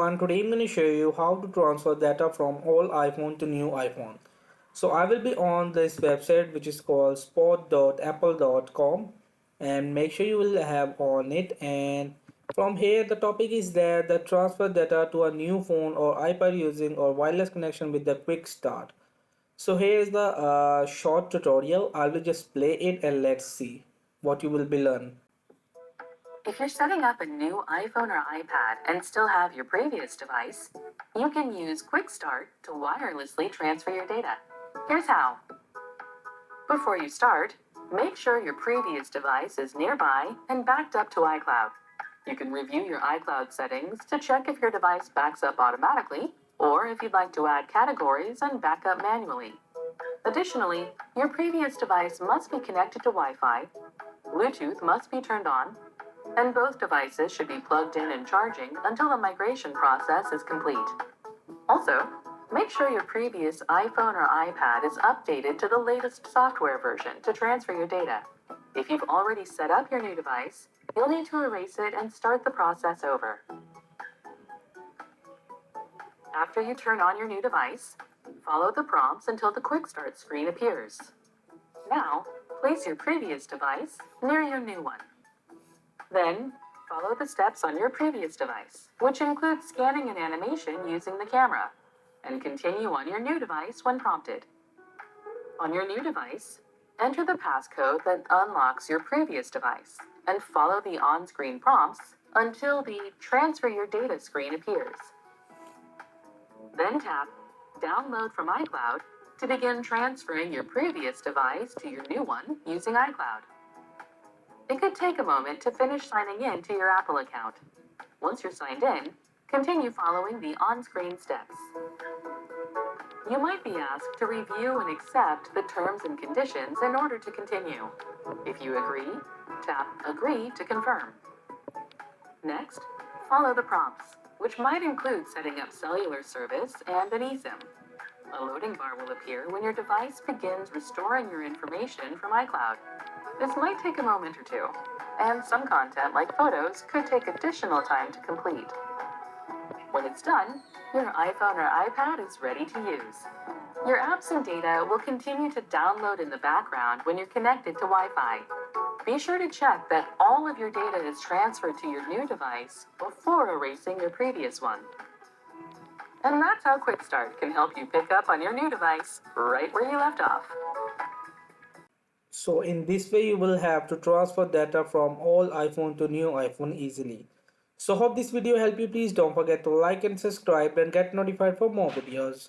everyone, today I'm going to show you how to transfer data from old iPhone to new iPhone. So I will be on this website which is called spot.apple.com, and make sure you will have on it. And from here the topic is that the transfer data to a new phone or iPad using or wireless connection with the quick start. So here is the short tutorial. I will just play it and let's see what you will be learn. If you're setting up a new iPhone or iPad and still have your previous device, you can use Quick Start to wirelessly transfer your data. Here's how. Before you start, make sure your previous device is nearby and backed up to iCloud. You can review your iCloud settings to check if your device backs up automatically or if you'd like to add categories and back up manually. Additionally, your previous device must be connected to Wi-Fi, Bluetooth must be turned on, and both devices should be plugged in and charging until the migration process is complete. Also, make sure your previous iPhone or iPad is updated to the latest software version to transfer your data. If you've already set up your new device, you'll need to erase it and start the process over. After you turn on your new device, follow the prompts until the Quick Start screen appears. Now, place your previous device near your new one. Then, follow the steps on your previous device, which includes scanning an animation using the camera, and continue on your new device when prompted. On your new device, enter the passcode that unlocks your previous device, and follow the on-screen prompts until the Transfer Your Data screen appears. Then tap Download from iCloud to begin transferring your previous device to your new one using iCloud. It could take a moment to finish signing in to your Apple account. Once you're signed in, continue following the on-screen steps. You might be asked to review and accept the terms and conditions in order to continue. If you agree, tap Agree to confirm. Next, follow the prompts, which might include setting up cellular service and an eSIM. A loading bar will appear when your device begins restoring your information from iCloud. This might take a moment or two, and some content like photos could take additional time to complete. When it's done, your iPhone or iPad is ready to use. Your apps and data will continue to download in the background when you're connected to Wi-Fi. Be sure to check that all of your data is transferred to your new device before erasing your previous one. And that's how Quick Start can help you pick up on your new device right where you left off. So in this way you will have to transfer data from old iPhone to new iPhone easily. So hope this video helped you. Please don't forget to like and subscribe and get notified for more videos.